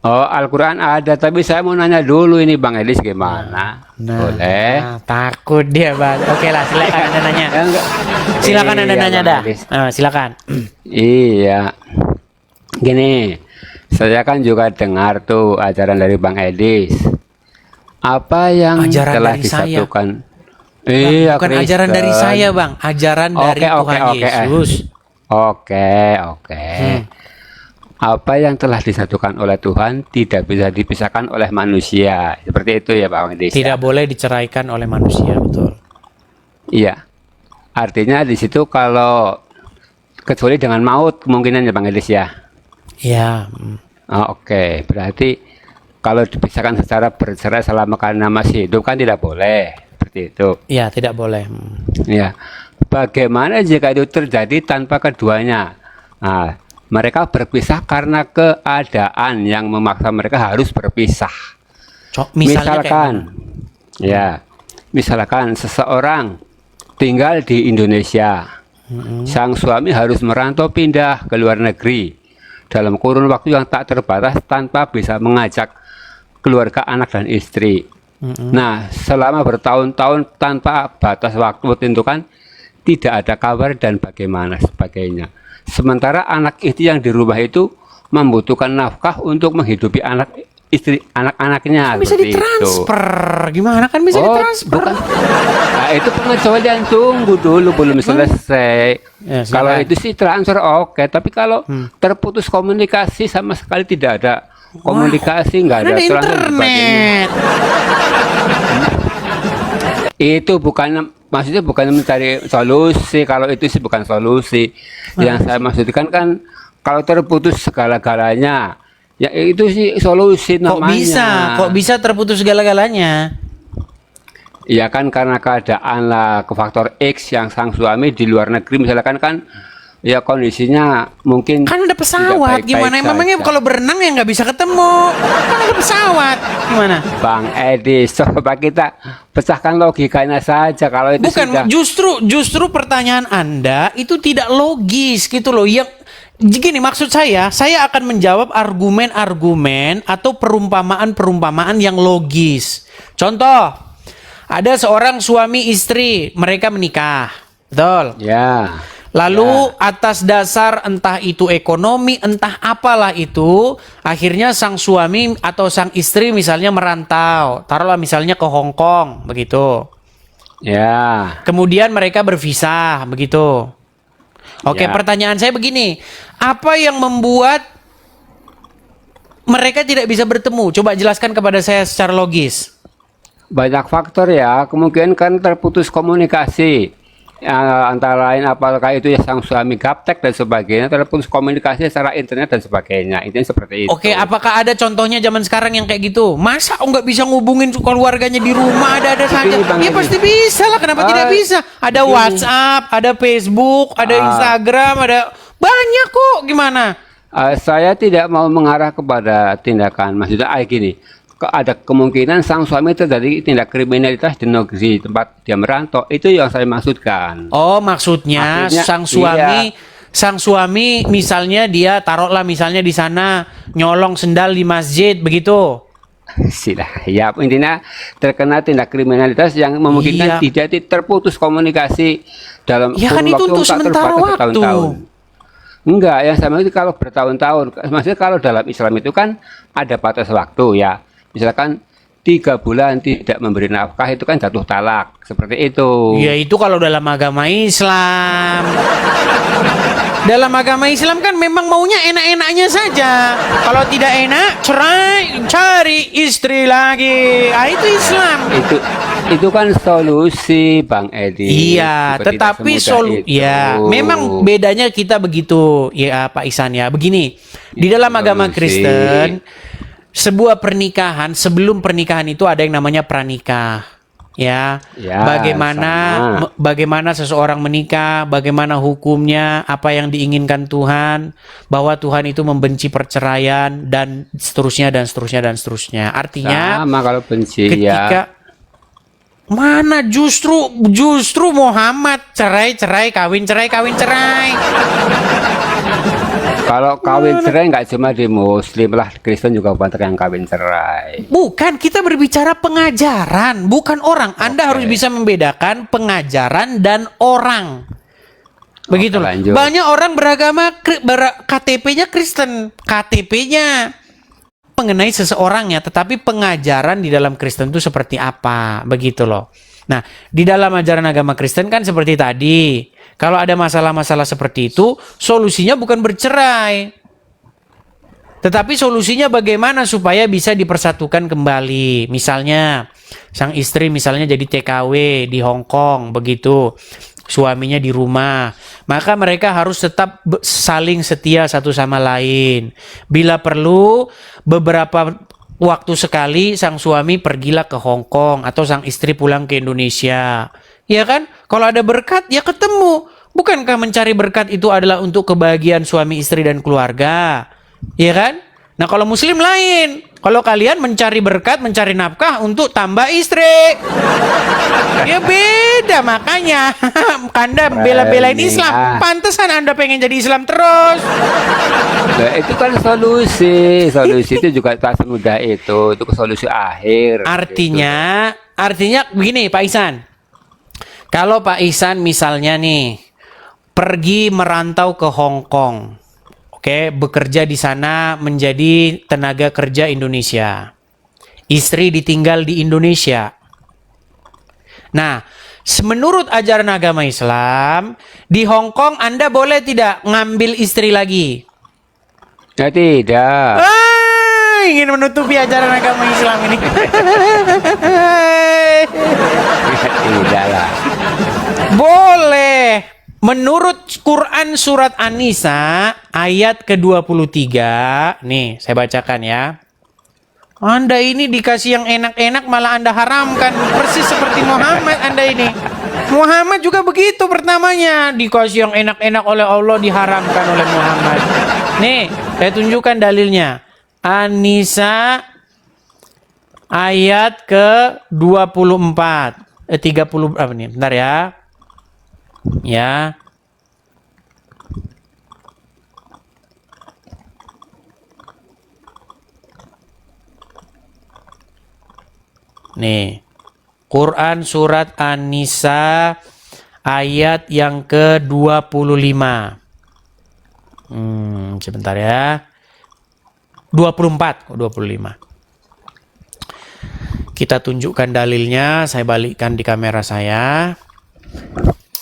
Oh, Al-Quran ada, tapi saya mau nanya dulu ini Bang Edis gimana? Boleh? Takut dia bang. Oke lah, silakan anda nanya. Ya, enggak. Silakan anda Iya, nanya Bang dah. Edis. Silakan. Iya, gini, saya kan juga dengar tuh ajaran dari Bang Edis. Apa yang Ajaran telah dari saya. disatukan? Bang, Iya, bukan ajaran dari Kristen. saya bang, ajaran dari Tuhan Yesus. Oke. Apa yang telah disatukan oleh Tuhan tidak bisa dipisahkan oleh manusia. Seperti itu ya Pak Medis. Tidak boleh diceraikan oleh manusia, betul. Iya. Artinya di situ kalau kecuali dengan maut kemungkinan ya Bang Edis ya. Iya. Oke. Berarti kalau dipisahkan secara bercerai selama karena masih hidup kan tidak boleh. Seperti itu. Iya, tidak boleh. Ya. Bagaimana jika itu terjadi tanpa keduanya? Nah, mereka berpisah karena keadaan yang memaksa mereka harus berpisah. Misalnya kayak Misalkan seseorang tinggal di Indonesia, sang suami harus merantau pindah ke luar negeri dalam kurun waktu yang tak terbatas tanpa bisa mengajak keluarga, anak dan istri. Nah, selama bertahun-tahun tanpa batas waktu tentukan tidak ada kabar dan bagaimana sebagainya. Sementara anak itu yang di rumah itu membutuhkan nafkah untuk menghidupi anak istri anak-anaknya. bisa ditransfer. Gimana kan bisa ditransfer? Bukan. Nah, itu pengecualian, tunggu dulu belum selesai. Ya, Kalau itu sih transfer oke, tapi kalau terputus komunikasi sama sekali tidak ada komunikasi, nggak ada transfer dan sebagainya. internet. Itu maksudnya bukan mencari solusi. Kalau itu sih bukan solusi. Yang saya maksudkan kan kalau terputus segala-galanya, ya itu sih solusi namanya. Kok bisa terputus segala-galanya? Ya kan karena keadaan lah, ke faktor X yang sang suami di luar negeri misalkan kan ya kondisinya mungkin Kan ada pesawat, tidak gimana? baik-baik Memangnya saja. kalau berenang ya nggak bisa ketemu. Kan ada pesawat, gimana? Bang Edi, coba kita pecahkan logikanya saja. Kalau itu Bukan, sudah justru pertanyaan Anda itu tidak logis gitu loh. Yang gini maksud saya akan menjawab argumen-argumen atau perumpamaan-perumpamaan yang logis. Contoh, ada seorang suami istri, mereka menikah. Betul? ya. Lalu atas dasar entah itu ekonomi, entah apalah itu, akhirnya sang suami atau sang istri misalnya merantau, taruhlah misalnya ke Hong Kong, begitu. Ya. Kemudian mereka berpisah, begitu. Oke, Ya. pertanyaan saya begini, apa yang membuat mereka tidak bisa bertemu? Coba jelaskan kepada saya secara logis. Banyak faktor ya, kemungkinan kan terputus komunikasi. Ya, antara lain apakah itu ya sang suami gaptek dan sebagainya, terputus komunikasi secara internet dan sebagainya. Itu seperti itu. Oke, apakah ada contohnya zaman sekarang yang kayak gitu? Masa nggak bisa ngubungin keluarganya di rumah, ada saja? Bang Ya Edi. pasti bisa lah, kenapa tidak bisa? Ada begini. WhatsApp, ada Facebook, ada Instagram, ada banyak kok. Gimana? Saya tidak mau mengarah kepada tindakan, maksudnya gini, ada kemungkinan sang suami terjadi tindak kriminalitas di negeri tempat dia merantau, itu yang saya maksudkan. Oh, maksudnya Akhirnya, sang suami misalnya dia taruhlah misalnya di sana nyolong sendal di masjid, begitu. Silah, ya intinya terkena tindak kriminalitas yang memungkinkan Iya. tidak terputus komunikasi dalam Ya kan kurun itu waktu untuk tak sementara terbatas waktu. bertahun-tahun. Enggak, yang sama itu kalau bertahun-tahun. Maksudnya kalau dalam Islam itu kan ada batas waktu ya. Misalkan 3 bulan tidak memberi nafkah itu kan jatuh talak, seperti itu. Ya itu kalau dalam agama Islam. Dalam agama Islam kan memang maunya enak-enaknya saja. Kalau tidak enak, cerai, cari istri lagi. Itu Islam. Itu kan solusi, Bang Edi. Iya, Seperti tetapi tidak semudah itu. ya memang bedanya kita begitu ya Pak Ihsan ya. Begini, di dalam agama Solusi. Kristen sebuah pernikahan, sebelum pernikahan itu ada yang namanya pranikah. Ya, Ya, bagaimana seseorang menikah, bagaimana hukumnya, apa yang diinginkan Tuhan, bahwa Tuhan itu membenci perceraian dan seterusnya dan seterusnya dan seterusnya. Artinya sama kalau benci ketika ya. mana justru Muhammad cerai kawin cerai. Kalau kawin cerai nggak cuma di Muslim lah, Kristen juga banyak yang kawin cerai. Bukan, kita berbicara pengajaran, bukan orang. Anda harus bisa membedakan pengajaran dan orang. Begitu loh. lanjut. Banyak orang beragama KTP-nya Kristen, KTP-nya mengenai seseorangnya, tetapi pengajaran di dalam Kristen itu seperti apa, begitu loh. Nah, di dalam ajaran agama Kristen kan seperti tadi, kalau ada masalah-masalah seperti itu, solusinya bukan bercerai, tetapi solusinya bagaimana supaya bisa dipersatukan kembali. Misalnya, sang istri misalnya jadi TKW di Hong Kong, begitu. Suaminya di rumah, maka mereka harus tetap saling setia satu sama lain. Bila perlu, beberapa waktu sekali sang suami pergilah ke Hong Kong atau sang istri pulang ke Indonesia. Ya kan? Kalau ada berkat, ya ketemu. Bukankah mencari berkat itu adalah untuk kebahagiaan suami, istri, dan keluarga? Ya kan? Nah, kalau Muslim lain. Kalau kalian mencari berkat, mencari nafkah untuk tambah istri. Ya beda, makanya. Anda bela-belain Islam. Pantesan Anda pengen jadi Islam terus. Nah, itu kan solusi. Solusi itu juga tak semudah itu. Itu solusi akhir. Artinya begini Pak Ihsan. Kalau Pak Ihsan misalnya nih pergi merantau ke Hong Kong. Oke, bekerja di sana menjadi tenaga kerja Indonesia. Istri ditinggal di Indonesia. Nah, menurut ajaran agama Islam, di Hong Kong Anda boleh tidak ngambil istri lagi? Ya tidak. Ingin menutupi ajaran agama Islam ini. Tidak lah. Boleh. Menurut Quran surat An-Nisa ayat ke-23, nih saya bacakan ya. Anda ini dikasih yang enak-enak malah Anda haramkan, persis seperti Muhammad Anda ini. Muhammad juga begitu pertamanya, dikasih yang enak-enak oleh Allah diharamkan oleh Muhammad. Nih, saya tunjukkan dalilnya. An-Nisa ayat ke-24. 30 apa nih? Bentar ya. Ya. Nih. Quran surat An-Nisa ayat yang ke-25. Sebentar ya. 24 kok 25. Kita tunjukkan dalilnya, saya balikkan di kamera saya.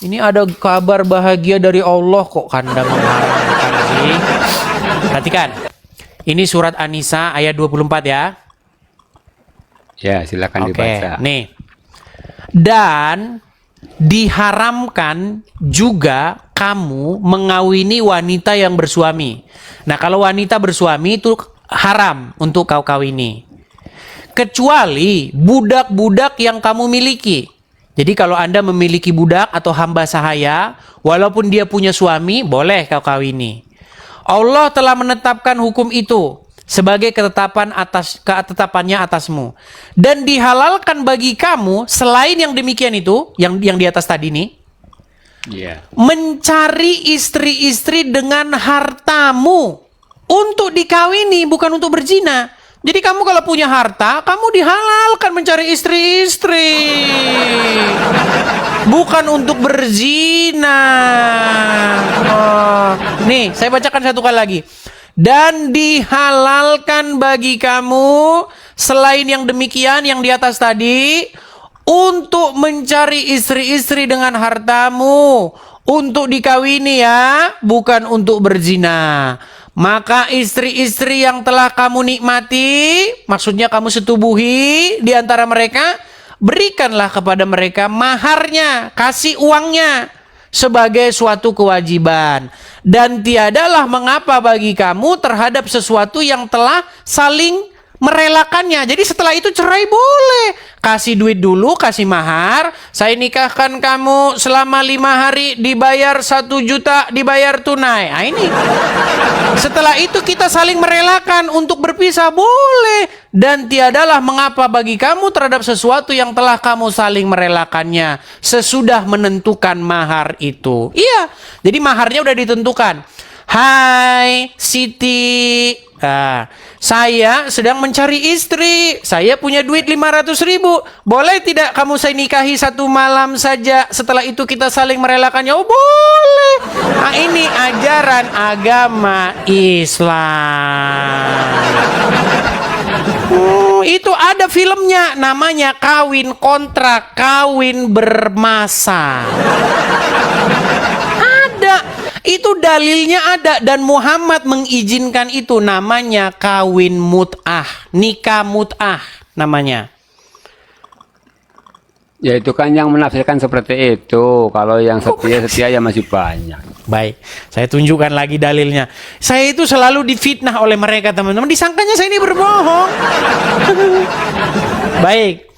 Ini ada kabar bahagia dari Allah kok Anda mengharapkan sih. Perhatikan. Ini surat An-Nisa ayat 24 ya. Ya, silakan dibaca. Nih. Dan diharamkan juga kamu mengawini wanita yang bersuami. Nah, kalau wanita bersuami itu haram untuk kau kawini. Kecuali budak-budak yang kamu miliki. Jadi kalau Anda memiliki budak atau hamba sahaya, walaupun dia punya suami, boleh kau kawini. Allah telah menetapkan hukum itu sebagai ketetapannya atasmu. Dan dihalalkan bagi kamu, selain yang demikian itu, yang di atas tadi nih, mencari istri-istri dengan hartamu untuk dikawini, bukan untuk berzina. Jadi kamu kalau punya harta, kamu dihalalkan mencari istri-istri. Bukan untuk berzina. Nih, saya bacakan satu kali lagi. Dan dihalalkan bagi kamu, selain yang demikian, yang di atas tadi, untuk mencari istri-istri dengan hartamu. Untuk dikawini ya, bukan untuk berzina. Maka istri-istri yang telah kamu nikmati, maksudnya kamu setubuhi di antara mereka, berikanlah kepada mereka maharnya, kasih uangnya sebagai suatu kewajiban. Dan tiadalah mengapa bagi kamu terhadap sesuatu yang telah saling merelakannya. Jadi setelah itu cerai boleh. Kasih duit dulu, kasih mahar. Saya nikahkan kamu selama 5 hari, dibayar 1 juta, dibayar tunai. Nah ini. Setelah itu kita saling merelakan untuk berpisah, boleh. Dan tiadalah mengapa bagi kamu terhadap sesuatu yang telah kamu saling merelakannya sesudah menentukan mahar itu. Iya, jadi maharnya udah ditentukan. "Hai Siti, saya sedang mencari istri. Saya punya duit 500.000. Boleh tidak kamu saya nikahi 1 malam saja? Setelah itu kita saling merelakannya." Oh, boleh. Nah, ini ajaran agama Islam. Itu ada filmnya, namanya Kawin Kontrak, Kawin Bermasa. Ada, itu dalilnya ada, dan Muhammad mengizinkan itu, namanya kawin mut'ah, nikah mut'ah namanya. Ya itu kan yang menafsirkan seperti itu. Kalau yang setia-setia ya masih banyak. Baik, saya tunjukkan lagi dalilnya. Saya itu selalu difitnah oleh mereka, teman-teman. Disangkanya saya ini berbohong. Baik,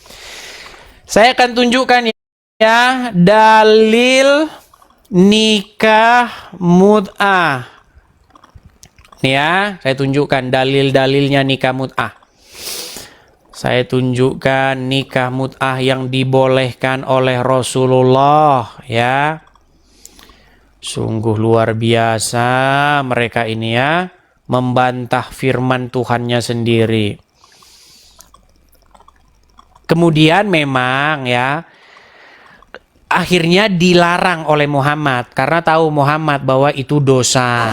saya akan tunjukkan ya dalil nikah mut'ah. Nih ya, saya tunjukkan dalil-dalilnya nikah mut'ah. Saya tunjukkan nikah mut'ah yang dibolehkan oleh Rasulullah ya. Sungguh luar biasa mereka ini ya, membantah firman Tuhannya sendiri. Kemudian memang ya, akhirnya dilarang oleh Muhammad karena tahu Muhammad bahwa itu dosa.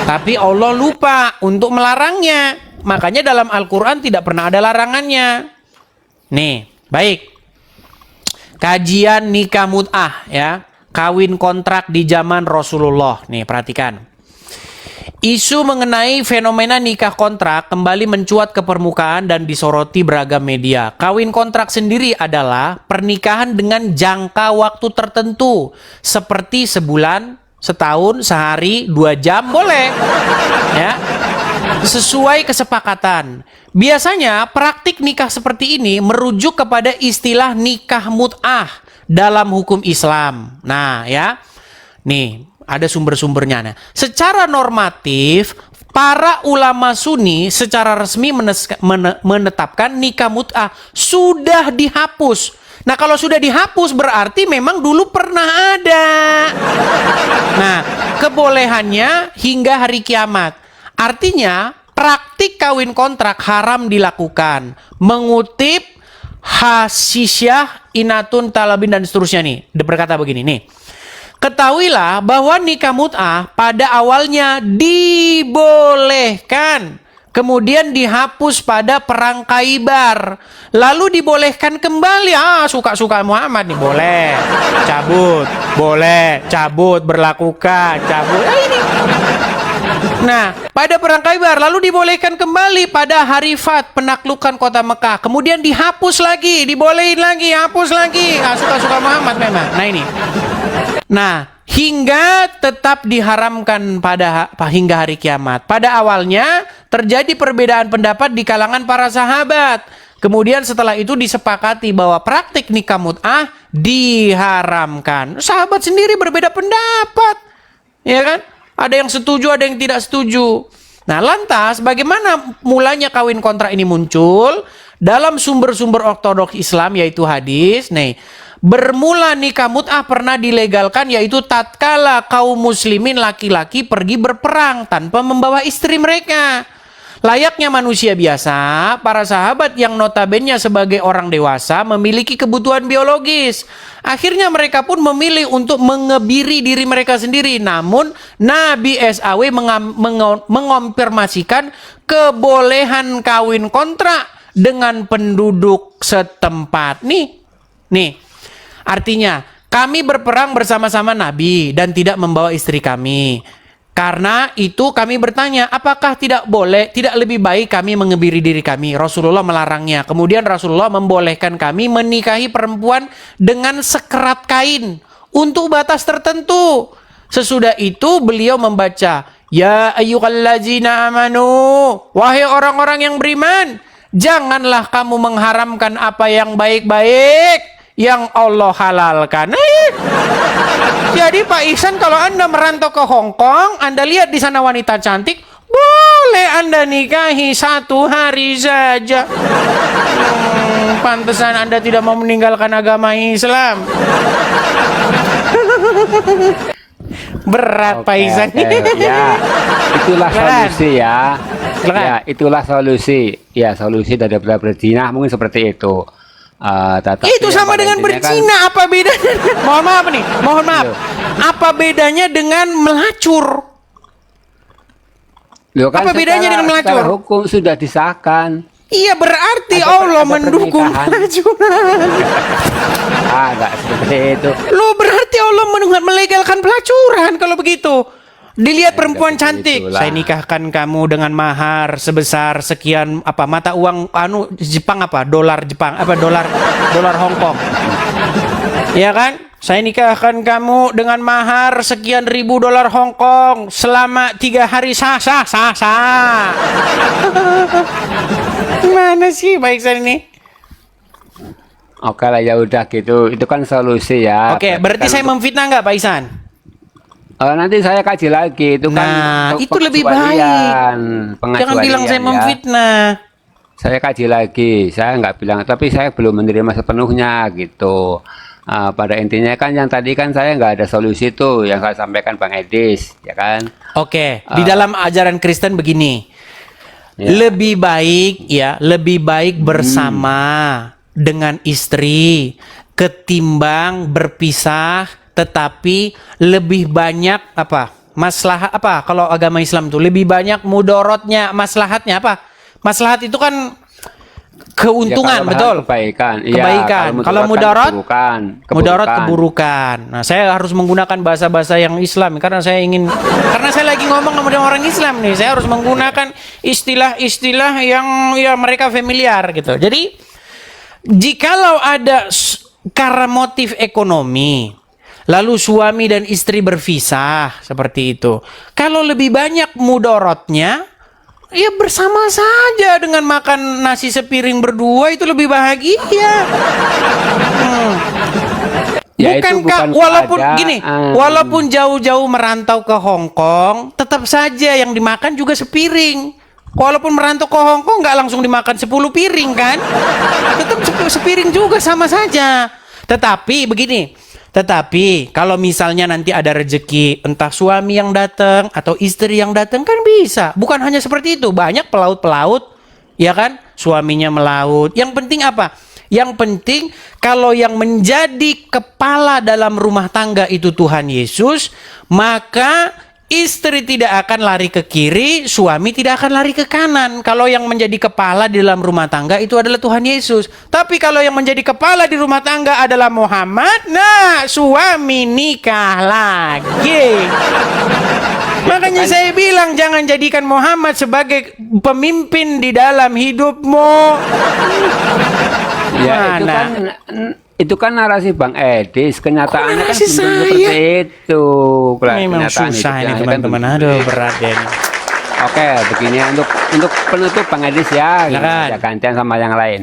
Tapi Allah lupa untuk melarangnya. Makanya dalam Al-Quran tidak pernah ada larangannya. Nih, baik. Kajian nikah mut'ah ya, kawin kontrak di zaman Rasulullah. Nih, perhatikan. Isu mengenai fenomena nikah kontrak kembali mencuat ke permukaan dan disoroti beragam media. Kawin kontrak sendiri adalah pernikahan dengan jangka waktu tertentu, seperti sebulan, setahun, sehari, 2 jam, boleh. Ya. Sesuai kesepakatan. Biasanya praktik nikah seperti ini merujuk kepada istilah nikah mut'ah dalam hukum Islam. Nah ya, nih ada sumber-sumbernya. Nah, secara normatif, para ulama Sunni secara resmi menetapkan nikah mut'ah sudah dihapus. Nah, kalau sudah dihapus berarti memang dulu pernah ada. Nah, kebolehannya hingga hari kiamat. Artinya, praktik kawin kontrak haram dilakukan. Mengutip Hasisyah, Inatun Talabin dan seterusnya nih. Dia berkata begini nih. Ketahuilah bahwa nikah mut'ah pada awalnya dibolehkan. Kemudian dihapus pada perang Khaibar. Lalu dibolehkan kembali. Suka-suka Muhammad nih. Boleh. Cabut. Boleh. Cabut. Berlakukan. Cabut. Ini. Nah, pada perang Khaibar lalu dibolehkan kembali pada hari Fath, penaklukan kota Mekah. Kemudian dihapus lagi, dibolehin lagi, hapus lagi. Suka-suka Muhammad memang. Nah ini. Nah, hingga tetap diharamkan hingga hari kiamat. Pada awalnya terjadi perbedaan pendapat di kalangan para sahabat. Kemudian setelah itu disepakati bahwa praktik nikah mut'ah diharamkan. Sahabat sendiri berbeda pendapat. Ya kan? Ada yang setuju, ada yang tidak setuju. Nah, lantas bagaimana mulanya kawin kontrak ini muncul? Dalam sumber-sumber ortodoks Islam yaitu hadis. Nih, bermula nikah mut'ah pernah dilegalkan yaitu tatkala kaum muslimin laki-laki pergi berperang tanpa membawa istri mereka. Layaknya manusia biasa, para sahabat yang notabene sebagai orang dewasa memiliki kebutuhan biologis. Akhirnya mereka pun memilih untuk mengebiri diri mereka sendiri. Namun Nabi SAW mengonfirmasikan kebolehan kawin kontrak dengan penduduk setempat. Nih, artinya kami berperang bersama-sama Nabi dan tidak membawa istri kami. Karena itu kami bertanya, apakah tidak lebih baik kami mengebiri diri kami? Rasulullah melarangnya. Kemudian Rasulullah membolehkan kami menikahi perempuan dengan sekerat kain untuk batas tertentu. Sesudah itu beliau membaca, Ya ayyuhallazina amanu, wahai orang-orang yang beriman, janganlah kamu mengharamkan apa yang baik-baik yang Allah halalkan. Jadi Pak Ihsan, kalau Anda merantau ke Hong Kong, Anda lihat di sana wanita cantik, boleh Anda nikahi 1 hari saja. Pantesan Anda tidak mau meninggalkan agama Islam. Berat Pak Ihsan. Ya, itulah Berat. solusi ya. Silakan. Ya, itulah solusi. Ya, solusi daripada berzina mungkin seperti itu. Tetapi Itu yang sama pada dengan intinya kan- berzina, apa bedanya? Mohon maaf nih, mohon maaf. Apa bedanya dengan melacur? Loh, kan Apa bedanya dengan melacur? secara hukum sudah disahkan. Iya, berarti Ada Allah ada mendukung pernikahan. pelacuran. Enggak seperti itu. Lo berarti Allah melegalkan pelacuran kalau begitu. Dilihat perempuan seperti cantik, itulah. saya nikahkan kamu dengan mahar sebesar sekian apa mata uang anu Jepang apa dolar Jepang apa dolar Hong Kong. Ya kan? Saya nikahkan kamu dengan mahar sekian ribu dolar Hong Kong selama 3 hari sah. Gimana sih Pak Ihsan ini? Oke lah, ya udah gitu. Itu kan solusi ya. Oke, berarti kan saya memfitnah nggak Pak Ihsan? nanti saya kaji lagi. Itu kan Nah, itu lebih pengecualian. Jangan bilang saya ya. memfitnah. Saya kaji lagi. Saya nggak bilang, tapi saya belum menerima sepenuhnya gitu. Pada intinya kan yang tadi kan saya nggak ada solusi tuh yang saya sampaikan Bang Edis, ya kan? Oke, di dalam ajaran Kristen begini. Ya. Lebih baik bersama dengan istri ketimbang berpisah, tetapi lebih banyak apa? Maslahat apa? Kalau agama Islam tuh lebih banyak mudorotnya, maslahatnya apa? Maslahat itu kan keuntungan, Ya, kalau betul. kebaikan. Iya, Kebaikan. Kalau kan mudarat, keburukan. mudarat keburukan. Nah, saya harus menggunakan bahasa-bahasa yang Islam karena saya lagi ngomong sama orang Islam nih. Saya harus menggunakan istilah-istilah yang ya mereka familiar gitu. Jadi, jikalau ada karena motif ekonomi, lalu suami dan istri berpisah seperti itu. Kalau lebih banyak mudorotnya, ya bersama saja dengan makan nasi sepiring berdua itu lebih bahagia. Ya, itu Bukankah bukan walaupun keadaan. gini, walaupun jauh-jauh merantau ke Hong Kong, tetap saja yang dimakan juga sepiring. Walaupun merantau ke Hong Kong nggak langsung dimakan 10 piring kan? Tetap sepiring juga sama saja. Tetapi kalau misalnya nanti ada rezeki, entah suami yang datang atau istri yang datang kan bisa. Bukan hanya seperti itu, banyak pelaut-pelaut, ya kan? Suaminya melaut. Yang penting apa? Yang penting kalau yang menjadi kepala dalam rumah tangga itu Tuhan Yesus, maka istri tidak akan lari ke kiri, suami tidak akan lari ke kanan. Kalau yang menjadi kepala di dalam rumah tangga itu adalah Tuhan Yesus. Tapi kalau yang menjadi kepala di rumah tangga adalah Muhammad, nah suami nikah lagi. Makanya saya bilang jangan jadikan Muhammad sebagai pemimpin di dalam hidupmu. Ya, Mana? itu kan narasi Bang Edis. Kenyataannya kan narasi belum tentu saya? seperti itu. Memang Kenyataan susah hidupnya ini kan teman-teman. belum Aduh seperti itu. berat ya ini. Oke, begini untuk penutup Bang Edis ya. Silakan. Ya, gantian sama yang lain.